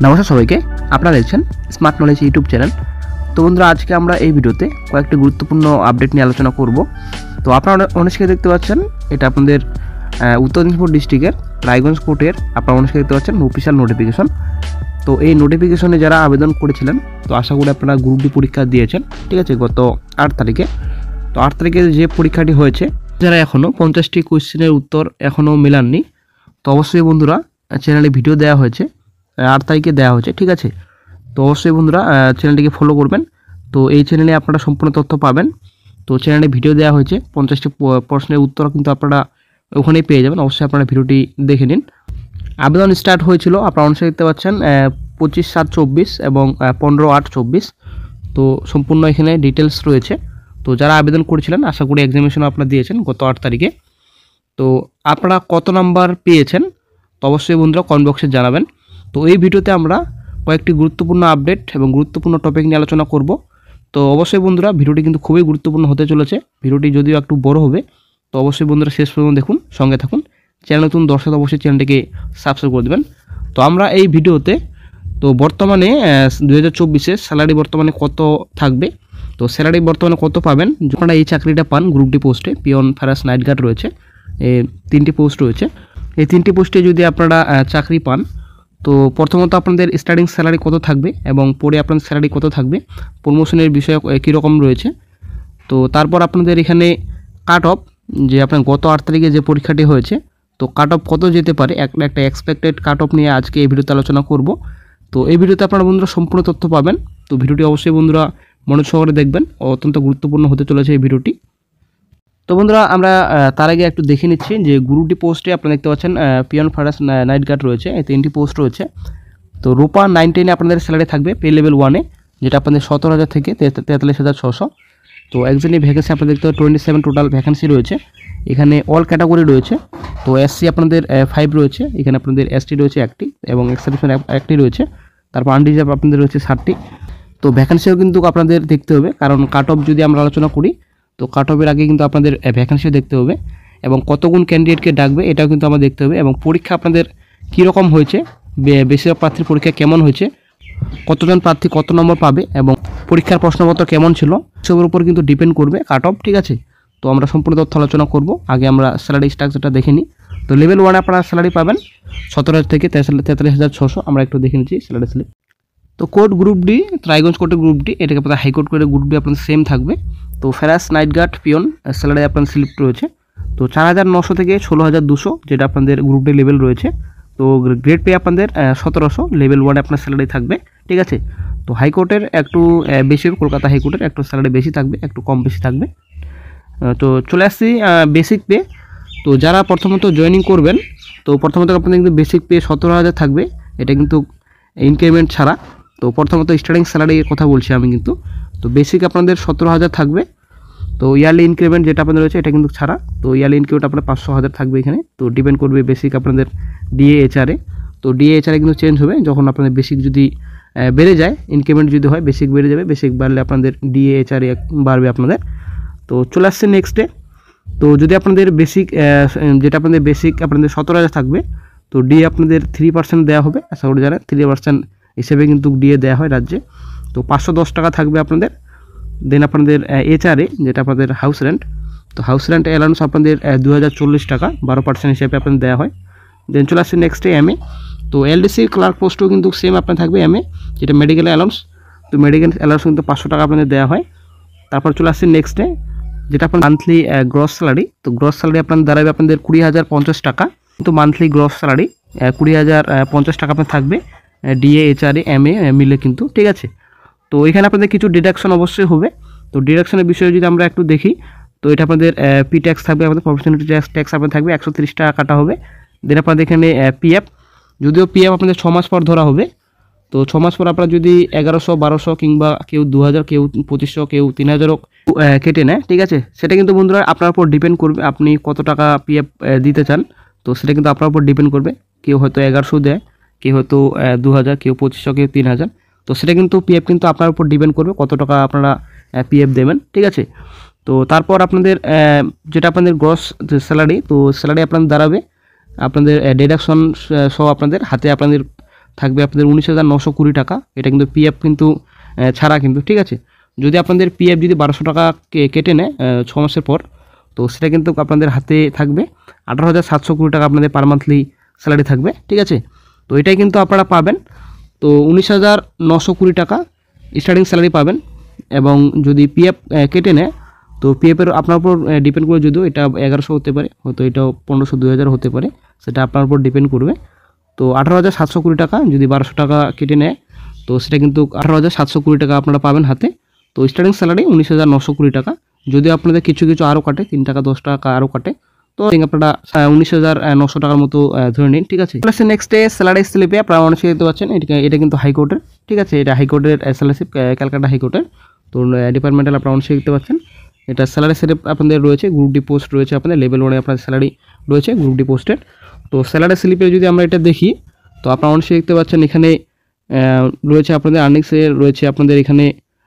নমস্কার সবাইকে, আপনারা দেখছেন স্মার্ট নলেজ ইউটিউব চ্যানেল। তো বন্ধুরা, আজকে আমরা এই ভিডিওতে কয়েকটি গুরুত্বপূর্ণ আপডেট নিয়ে আলোচনা করব। তো আপনারা অনেকে দেখতে পাচ্ছেন, এটা আপনাদের উত্তর দিনাজপুর ডিস্ট্রিক্টের রায়গঞ্জ কোর্টের আপনারা অনেকে দেখতে পাচ্ছেন অফিসিয়াল নোটিফিকেশন। তো এই নোটিফিকেশনে যারা আবেদন করেছিলেন, তো আশা করি আপনারা গ্রুপ ডি পরীক্ষা দিয়েছেন, ঠিক আছে, গত 8 তারিখে। তো 8 তারিখে যে পরীক্ষাটি হয়েছে, যারা এখনও 50টি কোয়েশ্চেনের উত্তর এখনও মেলাননি, তো অবশ্যই বন্ধুরা চ্যানেলে ভিডিও দেওয়া হয়েছে, 8 তারিখে দেওয়া হয়েছে, ঠিক আছে। তো অবশ্যই বন্ধুরা চ্যানেলটিকে ফলো করবেন। তো এই চ্যানেলে আপনারা সম্পূর্ণ তথ্য পাবেন। তো চ্যানেলে ভিডিও দেওয়া হয়েছে, 50টি প্রশ্নের উত্তর কিন্তু আপনারা ওখানেই পেয়ে যাবেন। অবশ্যই আপনারা ভিডিওটি দেখে নিন। আবেদন স্টার্ট হয়েছিল, আপনারা অনেকে দেখতে পাচ্ছেন 25/7/24 এবং 15/8/24। তো সম্পূর্ণ এখানে ডিটেলস রয়েছে। তো যারা আবেদন করেছিলেন, আশা করি এক্সামিনেশন আপনারা দিয়েছেন গত 8 তারিখে। তো আপনারা কত নাম্বার পেয়েছেন, তো অবশ্যই বন্ধুরা কমেন্ট বক্সে জানাবেন। তো এই ভিডিওতে আমরা কয়েকটি গুরুত্বপূর্ণ আপডেট এবং গুরুত্বপূর্ণ টপিক নিয়ে আলোচনা করব। তো অবশ্যই বন্ধুরা ভিডিওটি কিন্তু খুবই গুরুত্বপূর্ণ হতে চলেছে। ভিডিওটি যদিও একটু বড় হবে, তো অবশ্যই বন্ধুরা শেষ পর্যন্ত দেখুন, সঙ্গে থাকুন। চ্যানেল নতুন দর্শক অবশ্যই চ্যানেলটিকে সাবস্ক্রাইব করে দেবেন। তো আমরা এই ভিডিওতে তো বর্তমানে 2024-এ স্যালারি বর্তমানে কত থাকবে, তো স্যালারি বর্তমানে কত পাবেন আপনারা এই চাকরিটা পান। গ্রুপ ডি পোস্টে পিয়ন, ফেরাস, নাইট গার্ড রয়েছে, এই 3টি পোস্ট রয়েছে। এই 3টি পোস্টে যদি আপনারা চাকরি পান, তো প্রথমত আপনাদের স্টার্টিং স্যালারি কত থাকবে এবং পরে আপনাদের স্যালারি কত থাকবে, প্রমোশনের বিষয় কীরকম রয়েছে। তো তারপর আপনাদের এখানে কাট অফ, যে আপনার গত 8 তারিখে যে পরীক্ষাটি হয়েছে, তো কাট অফ কত যেতে পারে, একটা এক্সপেক্টেড কাট অফ নিয়ে আজকে এই ভিডিওতে আলোচনা করব। তো এই ভিডিওতে আপনারা বন্ধুরা সম্পূর্ণ তথ্য পাবেন। তো ভিডিওটি অবশ্যই বন্ধুরা মনোযোগ সহকারে দেখবেন, অত্যন্ত গুরুত্বপূর্ণ হতে চলেছে এই ভিডিওটি। তো বন্ধুরা আমরা তার আগে একটু দেখে নিচ্ছি যে গ্রুপ ডি পোস্টে আপনারা দেখতে পাচ্ছেন পিয়ন, ফেরাস, নাইট গার্ড রয়েছে, এই 3টি পোস্ট রয়েছে। তো রূপা 9-10 আপনাদের স্যালারি থাকবে পে লেভেল 1-এ, যেটা আপনাদের 17,000 থেকে 43,600। তো একজনই ভ্যাকেন্সি আপনাদের দেখতে 27 টোটাল ভ্যাকেন্সি রয়েছে। এখানে অল ক্যাটাগরি রয়েছে। তো এসসি আপনাদের 5 রয়েছে, এখানে আপনাদের এসটি রয়েছে 1টি এবং এক্সেপশন 1টি রয়েছে। তারপর আনরিজার্ভ আপনাদের রয়েছে 7টি। তো ভ্যাকেন্সিও কিন্তু আপনাদের দেখতে হবে, কারণ কাট অফ যদি আমরা আলোচনা করি, তো কাট অফের আগে কিন্তু আপনাদের ভ্যাকেন্সিও দেখতে হবে এবং কতগুণ ক্যান্ডিডেটকে ডাকবে এটাও কিন্তু আমাদের দেখতে হবে, এবং পরীক্ষা আপনাদের কীরকম হয়েছে, বেশিরভাগ প্রার্থীর পরীক্ষা কেমন হয়েছে, কতজন প্রার্থী কত নম্বর পাবে এবং পরীক্ষার প্রশ্নপত্র কেমন ছিল, সেসবের উপর কিন্তু ডিপেন্ড করবে কাট অফ, ঠিক আছে। তো আমরা সম্পূর্ণ তথ্য আলোচনা করব। আগে আমরা স্যালারি স্ট্রাকচারটা দেখে নিই। তো লেভেল 1-এ আপনারা স্যালারি পাবেন 17,000 থেকে 43,600। আমরা একটু দেখে নিচ্ছি স্যালারি স্লিপ। তো কোর্ট গ্রুপ ডি, রায়গঞ্জ কোর্টের গ্রুপ ডি, এটাকে আপনাদের হাইকোর্ট কোর্টের গ্রুপ ডি আপনাদের সেম থাকবে। তো ফেরাস, নাইট গার্ড, পিয়ন স্যালারি আপনাদের স্লিপ রয়েছে তো 4,900 থেকে 16,200, যেটা আপনাদের গ্রুপ ডি লেভেল রয়েছে। তো গ্রেড পে আপনাদের 1700, লেভেল 1-এ আপনার স্যালারি থাকবে, ঠিক আছে। তো হাইকোর্টের একটু বেশি, কলকাতা হাইকোর্টের একটু স্যালারি বেশি থাকবে, একটু কম বেশি থাকবে। তো চলে আসছি বেসিক পে। তো যারা প্রথমত জয়েনিং করবেন, তো প্রথমত আপনাদের কিন্তু বেসিক পে 17,000 থাকবে, এটা কিন্তু ইনক্রিমেন্ট ছাড়া। তো প্রথমত স্টার্টিং স্যালারির কথা বলছি আমি কিন্তু। তো বেসিক আপনাদের 17,000 থাকবে। তো ইয়ারলি ইনক্রিমেন্ট যেটা আপনাদের রয়েছে এটা কিন্তু ছাড়া। তো ইয়ারলি ইনক্রিমেন্ট আপনার 500,000 থাকবে এখানে। তো ডিপেন্ড করবে বেসিক আপনাদের ডিএএচআরে। তো ডিএএচআরে কিন্তু চেঞ্জ হবে যখন আপনাদের বেসিক যদি বেড়ে যায়, ইনক্রিমেন্ট যদি হয়, বেসিক বেড়ে যাবে, বেসিক বাড়লে আপনাদের ডিএএচআরে বাড়বে আপনাদের। তো চলে আসছে নেক্সটে। তো যদি আপনাদের বেসিক যেটা আপনাদের বেসিক আপনাদের 17,000 থাকবে, তো ডিএ আপনাদের 3% দেওয়া হবে, আশা করি জানেন 3% হিসেবে কিন্তু ডিএ দেওয়া হয় রাজ্যে। তো 510 টাকা থাকবে আপনাদের। দেন আপনাদের এইচআরএ যেটা আপনাদের হাউস রেন্ট, তো হাউস রেন্ট অ্যালাউন্স আপনাদের 2,040 টাকা 12% হিসেবে আপনাদের দেওয়া হয়। দেন চলে আসছে নেক্সটে এমএ। তো এলডিসি ক্লার্ক পোস্টও কিন্তু সেম আপনার থাকবে এমএ, যেটা মেডিকেল অ্যালাউন্স। তো মেডিকেল অ্যালাউন্স কিন্তু 500 টাকা আপনাদের দেওয়া হয়। তারপর চলে আসছে নেক্সটে, যেটা আপনার মান্থলি গ্রস স্যালারি। তো গ্রস স্যালারি আপনার দাঁড়াবে আপনাদের 20,050 টাকা, কিন্তু মান্থলি গ্রস স্যালারি 20,050 টাকা আপনার থাকবে, ডিএ, এইচআরএ, এমএ মিলে কিন্তু, ঠিক আছে। তো এখানে আপনাদের কিছু ডিডাকশন অবশ্যই হবে। তো ডিডাকশনের বিষয়ে যদি আমরা একটু দেখি, তো এটা আপনাদের পি ট্যাক্স থাকবে, আপনাদের প্রফেশনাল ট্যাক্স আপনাদের থাকবে 130 টাকা কাটা হবে। দেন আপনাদের এখানে পিএফ, যদিও পিএফ আপনাদের 6 মাস পর ধরা হবে। তো 6 মাস পর আপনারা যদি 1100, 1200 কিংবা কেউ 2,000, কেউ 2500, কেউ 3,000 কেটে নেয়, ঠিক আছে। সেটা কিন্তু বন্ধুরা আপনার উপর ডিপেন্ড করবে আপনি কত টাকা পিএফ দিতে চান। তো সেটা কিন্তু আপনার উপর ডিপেন্ড করবে। কেউ হয়তো 1100 দেয়, কেউ হয়তো 2,000, কেউ 2500, কেউ 3,000। তো সেটা কিন্তু পিএফ কিন্তু আপনার উপর ডিপেন্ড করবে কত টাকা আপনারা পিএফ দেবেন, ঠিক আছে। তো তারপর আপনাদের যেটা আপনাদের গ্রস স্যালারি, তো স্যালারি আপনাদের দাঁড়াবে আপনাদের ডিডাকশন সহ আপনাদের হাতে আপনাদের থাকবে আপনাদের 19,920 টাকা। এটা কিন্তু পিএফ কিন্তু ছাড়া কিন্তু, ঠিক আছে। যদি আপনাদের পিএফ যদি 1200 টাকা কেটে নেয় 6 মাসের পর, তো সেটা কিন্তু আপনাদের হাতে থাকবে 18,720 টাকা আপনাদের পার মান্থলি স্যালারি থাকবে, ঠিক আছে। তো এটাই কিন্তু আপনারা পাবেন। তো 19,920 টাকা স্টার্টিং স্যালারি পাবেন। এবং যদি পিএফ কেটে নেয়, তো পিএফের আপনার উপর ডিপেন্ড করে, যদিও এটা 1100 হতে পারে, হয়তো এটাও 1500 2000 হতে পারে, সেটা আপনার উপর ডিপেন্ড করবে। তো 18,720 টাকা যদি 1200 টাকা কেটে নেয়, তো সেটা কিন্তু 18,720 টাকা আপনারা পাবেন হাতে। তো স্টার্টিং স্যালারি 19,920 টাকা। যদি আপনাদের কিছু কিছু আরও কাটে, 3 টাকা 10 টাকা আরও কাটে, তো আপনারা 19,900 টাকার মতো ধরে নিন, ঠিক আছে। নেক্সটে স্যালারি স্লিপে আপনারা অনেক দেখতে পাচ্ছেন, এটা কিন্তু হাইকোর্টের, ঠিক আছে। এটা হাইকোর্টের স্যালারি স্লিপ, ক্যালকাটা হাইকোর্টের। তো ডিপার্টমেন্টাল আপনারা অনেক দেখতে পাচ্ছেন। এটা স্যালারি স্লিপ আপনাদের রয়েছে, গ্রুপ ডি পোস্ট রয়েছে আপনাদের, লেভেল 1-এ আপনাদের স্যালারি রয়েছে গ্রুপ ডি পোস্টের। তো স্যালারি স্লিপে যদি আমরা এটা দেখি, তো আপনারা অনেক দেখতে পাচ্ছেন এখানে রয়েছে আপনাদের আর্নিংসে রয়েছে আপনাদের এখানে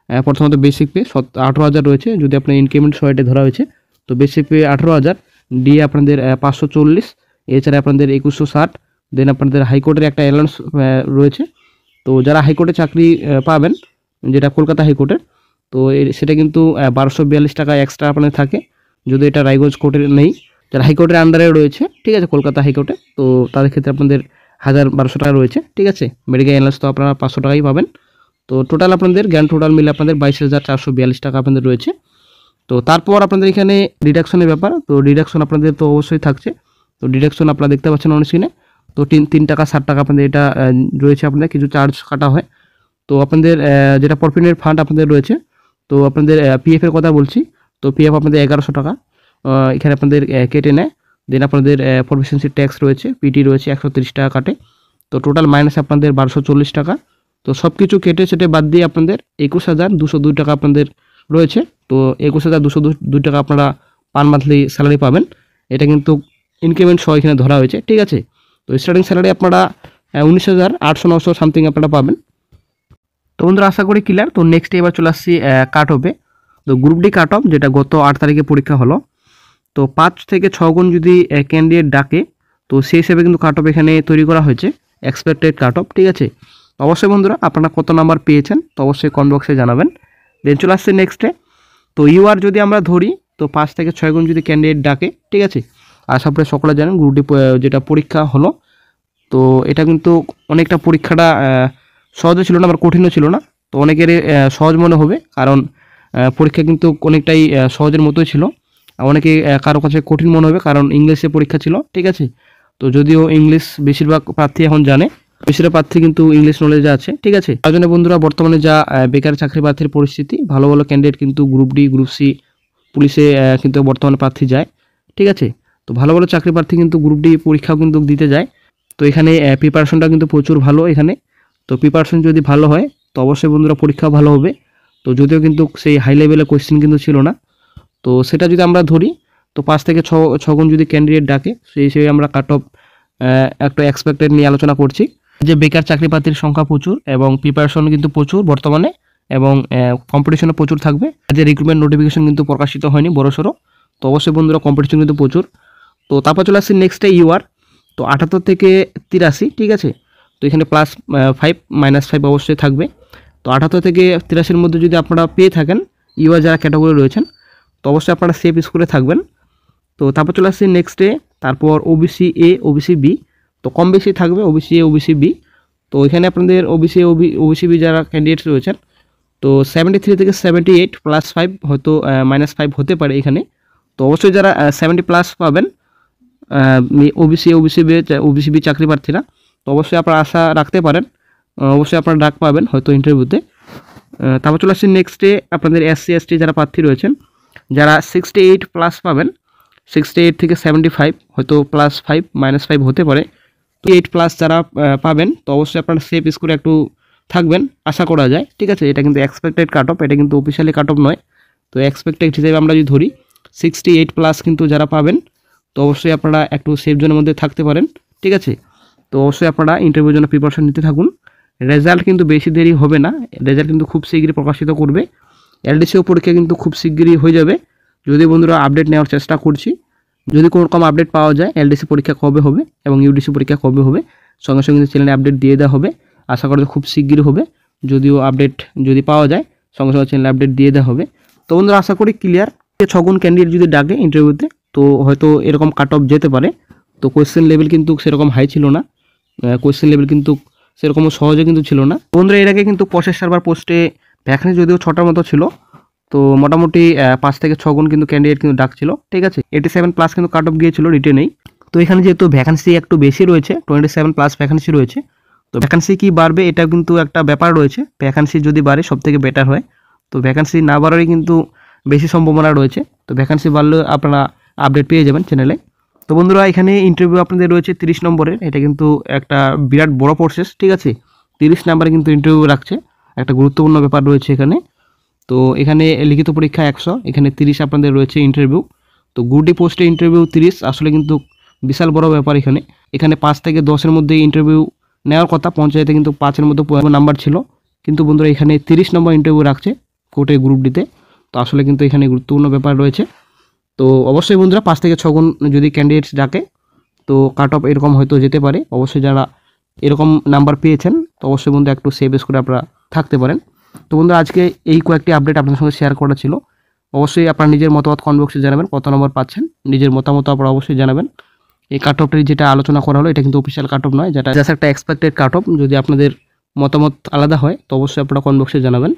প্রথমত বেসিক পে 18,000 রয়েছে, যদি আপনার ইনক্রিমেন্ট সহায়তা ধরা হয়েছে। তো বেসিক পে 18,000, ডি আপনাদের 540, এছাড়া আপনাদের 2160। দেন আপনাদের হাইকোর্টের একটা অ্যালাউন্স রয়েছে। তো যারা হাইকোর্টে চাকরি পাবেন, যেটা কলকাতা হাইকোর্টের, তো সেটা কিন্তু 1242 টাকা এক্সট্রা আপনাদের থাকে, যদি এটা রায়গঞ্জ কোর্টের নেই। যারা হাইকোর্টের আন্ডারে রয়েছে, ঠিক আছে, কলকাতা হাইকোর্টে, তো তাদের ক্ষেত্রে আপনাদের 1,1200 টাকা রয়েছে, ঠিক আছে। মেডিকেল অ্যালাউন্স তো আপনারা 500 টাকাই পাবেন। তো টোটাল আপনাদের গ্র্যান্ড টোটাল মিলে আপনাদের 22,442 টাকা আপনাদের রয়েছে। তো তারপর আপনাদের এখানে ডিডাকশনের ব্যাপার, তো ডিডাকশন আপনাদের তো অবশ্যই থাকছে। তো ডিডাকশন আপনারা দেখতে পাচ্ছেন অন স্ক্রিনে। তো 3 টাকা 60 টাকা আপনাদের এটা রয়েছে, আপনাদের কিছু চার্জ কাটা হয়। তো আপনাদের যেটা প্রভিডেন্ট ফান্ড আপনাদের রয়েছে, তো আপনাদের পিএফ এর কথা বলছি। তো পিএফ আপনাদের 1100 টাকা এখানে আপনাদের কেটে নেয়। দেন আপনাদের প্রভিডেন্সি ট্যাক্স রয়েছে, পিটি রয়েছে 130 টাকা কাটে। তো টোটাল মাইনাস আপনাদের 1240 টাকা। তো সব কিছু কেটে সেটে বাদ দিয়ে আপনাদের 21,202 টাকা আপনাদের রয়েছে। তো 21,202 টাকা আপনারা পার মান্থলি স্যালারি পাবেন। এটা কিন্তু ইনক্রিমেন্ট সহ এখানে ধরা হয়েছে, ঠিক আছে। তো স্টার্টিং স্যালারি আপনারা 19,800-900 সামথিং আপনারা পাবেন। তো বন্ধুরা আশা করি ক্লিয়ার। তো নেক্সট এবার চলে আসছি কাট অফে। তো গ্রুপ ডি কাট অফ, যেটা গত 8 তারিখে পরীক্ষা হলো, তো 5 থেকে 6 গুণ যদি ক্যান্ডিডেট ডাকে, তো সেই হিসেবে কিন্তু কাট অফ এখানে তৈরি করা হয়েছে, এক্সপেক্টেড কাট অফ, ঠিক আছে। অবশ্যই বন্ধুরা আপনারা কত নাম্বার পেয়েছেন, তো অবশ্যই কমেন্ট বক্সে জানাবেন। দেন চলে আসছে নেক্সটে। তো ইউআর যদি আমরা ধরি, তো 5 থেকে 6 গুণ যদি ক্যান্ডিডেট ডাকে, ঠিক আছে। আশা করি সকলে জানেন গ্রুপ ডি যেটা পরীক্ষা হলো, তো এটা কিন্তু অনেকটা পরীক্ষাটা সহজও ছিল না, আবার কঠিনও ছিল না। তো অনেকেরই সহজ মনে হবে, কারণ পরীক্ষা কিন্তু অনেকটাই সহজের মতোই ছিল। অনেকে কারো কাছে কঠিন মনে হবে, কারণ ইংলিশে পরীক্ষা ছিল, ঠিক আছে। তো যদিও ইংলিশ বেশিরভাগ প্রার্থী এখন জানে, বেশিরভাগ প্রার্থী কিন্তু ইংলিশ নলেজ আছে, ঠিক আছে। তার জন্য বন্ধুরা বর্তমানে যা বেকার চাকরি প্রার্থীর পরিস্থিতি, ভালো ভালো ক্যান্ডিডেট কিন্তু গ্রুপ ডি গ্রুপ সি পুলিশে কিন্তু বর্তমানে প্রার্থী যায়, ঠিক আছে। তো ভালো ভালো চাকরি প্রার্থী কিন্তু গ্রুপ ডি পরীক্ষাও কিন্তু দিতে যায়। তো এখানে প্রিপারেশনটা কিন্তু প্রচুর ভালো এখানে। তো প্রিপারেশন যদি ভালো হয়, তো অবশ্যই বন্ধুরা পরীক্ষাও ভালো হবে। তো যদিও কিন্তু সেই হাই লেভেলের কোয়েশ্চেন কিন্তু ছিল না। তো সেটা যদি আমরা ধরি, তো 5 থেকে 6 গুণ যদি ক্যান্ডিডেট ডাকে, সেই হিসেবে আমরা কাট অফ একটা এক্সপেক্টেড নিয়ে আলোচনা করছি। যে বেকার চাকরি প্রার্থীর সংখ্যা প্রচুর এবং প্রিপারেশন কিন্তু প্রচুর বর্তমানে, এবং কম্পিটিশনও প্রচুর থাকবে। যে রিক্রুটমেন্ট নোটিফিকেশন কিন্তু প্রকাশিত হয়নি বড়সড়। তো অবশ্যই বন্ধুরা কম্পিটিশন কিন্তু প্রচুর। তো তারপর চলে আসছি নেক্সটে ইউআর। তো 78 থেকে 83, ঠিক আছে। তো এখানে +5 -5 অবশ্যই থাকবে। তো 78 থেকে 83-র মধ্যে যদি আপনারা পেয়ে থাকেন, ইউআর যারা ক্যাটাগরি রয়েছেন, তো অবশ্যই আপনারা সেফ স্কোরে থাকবেন। তো তারপর চলে আসছি নেক্সটে। তারপর ওবিসি এ, ওবিসি বি, তো কম বেশি থাকবে ওবিসি এ, ওবিসি বি। তো এখানে আপনাদের ওবিসি বি যারা ক্যান্ডিডেট রয়েছেন, তো 73 থেকে 78 +5, হয়তো -5 হতে পারে এখানে। তো অবশ্যই যারা 70+ পাবেন ওবিসি বি চাকরি প্রার্থীরা, তো অবশ্যই আপনারা আশা রাখতে পারেন, অবশ্যই আপনারা ডাক পাবেন হয়তো ইন্টারভিউতে। তারপর চলে আসছি নেক্সটে আপনাদের SC ST যারা প্রার্থী রয়েছেন, যারা 68+ পাবেন, 68 থেকে 75, হয়তো +5 -5 হতে পারে। তো 8+ যারা পাবেন, তো অবশ্যই আপনারা সেফ স্কোরে একটু থাকবেন আশা করা যায়, ঠিক আছে। এটা কিন্তু এক্সপেক্টেড কাট অফ, এটা কিন্তু অফিসিয়ালি কাট অফ নয়। তো এক্সপেক্টেড হিসেবে আমরা যদি ধরি 68+ কিন্তু যারা পাবেন, তো অবশ্যই আপনারা একটু সেফ জোনের মধ্যে থাকতে পারেন, ঠিক আছে। তো অবশ্যই আপনারা ইন্টারভিউর জন্য প্রিপারেশন নিতে থাকুন। রেজাল্ট কিন্তু বেশি দেরি হবে না, রেজাল্ট কিন্তু খুব শীঘ্রই প্রকাশিত করবে। এলডিসিও পরীক্ষা কিন্তু খুব শীঘ্রই হয়ে যাবে। যদি বন্ধুরা আপডেট নেওয়ার চেষ্টা করছি, যদি কোনো রকম আপডেট পাওয়া যায় এলডিসি পরীক্ষা কবে হবে এবং ইউডিসি পরীক্ষা কবে হবে, সঙ্গে সঙ্গে কিন্তু চ্যানেলে আপডেট দিয়ে দেওয়া হবে। আশা করি খুব শিগগিরই হবে, যদিও আপডেট যদি পাওয়া যায় সঙ্গে সঙ্গে চ্যানেলে আপডেট দিয়ে দেওয়া হবে। তো বন্ধুরা আশা করি ক্লিয়ার। 6 গুণ ক্যান্ডিডেট যদি ডাকে ইন্টারভিউতে তো হয়তো এরকম কাট অফ যেতে পারে। তো কোয়েশ্চেন লেভেল কিন্তু সেরকম হাই ছিল না, কোয়েশ্চেন লেভেল কিন্তু সেরকম সহজে কিন্তু ছিল না। বন্ধুরা এর আগে কিন্তু প্রসেস সার্ভার পোস্টে ভ্যাকেন্সি যদিও 6টার মতো ছিল, তো মোটামুটি 5 থেকে 6 গুণ কিন্তু ক্যান্ডিডেট কিন্তু ডাকছিল, ঠিক আছে। 87+ কিন্তু কাট অফ গিয়েছিল রিটেনেই। তো এখানে যেহেতু ভ্যাকেন্সি একটু বেশি রয়েছে, 27+ ভ্যাকেন্সি রয়েছে, তো ভ্যাকেন্সি কি বাড়বে এটা কিন্তু একটা ব্যাপার রয়েছে। ভ্যাকেন্সি যদি বাড়ে সব থেকে বেটার হয়, তো ভ্যাকেন্সি না বাড়ারই কিন্তু বেশি সম্ভাবনা রয়েছে। তো ভ্যাকেন্সি বাড়লে আপনারা আপডেট পেয়ে যাবেন চ্যানেলে। তো বন্ধুরা এখানে ইন্টারভিউ আপনাদের রয়েছে 30 নম্বরের, এটা কিন্তু একটা বিরাট বড় প্রসেস, ঠিক আছে। 30 নম্বরে কিন্তু ইন্টারভিউ রাখছে, একটা গুরুত্বপূর্ণ ব্যাপার রয়েছে এখানে। তো এখানে লিখিত পরীক্ষা 100, এখানে 30 আপনাদের রয়েছে ইন্টারভিউ। তো গ্রুপ-ডি পোস্টে ইন্টারভিউ 30, আসলে কিন্তু বিশাল বড় ব্যাপার এখানে। এখানে 5 থেকে 10-এর মধ্যে ইন্টারভিউ নেওয়ার কথা, পঞ্চায়েতে কিন্তু 5-এর মধ্যে নাম্বার ছিল, কিন্তু বন্ধুরা এখানে 30 নম্বর ইন্টারভিউ রাখছে কোর্টে গ্রুপ-ডিতে। তো আসলে কিন্তু এখানে গুরুত্বপূর্ণ ব্যাপার রয়েছে। তো অবশ্যই বন্ধুরা 5 থেকে 6 গুণ যদি ক্যান্ডিডেটস ডাকে তো কাট অফ এরকম হয়তো যেতে পারে। অবশ্যই যারা এরকম নাম্বার পেয়েছেন তো অবশ্যই বন্ধু একটু সেভ করে আপনারা থাকতে পারেন। তো বন্ধুরা আজকে এই কয়েকটি আপডেট আপনাদের সঙ্গে শেয়ার করা ছিল। অবশ্যই আপনার নিজের মতামত কমেন্ট বক্সে জানাবেন, কত নম্বর পাচ্ছেন নিজের মতামত আপনারা অবশ্যই জানাবেন। এই কাট অফটি যেটা আলোচনা করা হলো এটা কিন্তু অফিসিয়াল কাট অফ নয়, যেটা জাস্ট একটা এক্সপেক্টেড কাট অফ। যদি আপনাদের মতামত আলাদা হয় তো অবশ্যই আপনারা কমেন্ট বক্সে জানাবেন।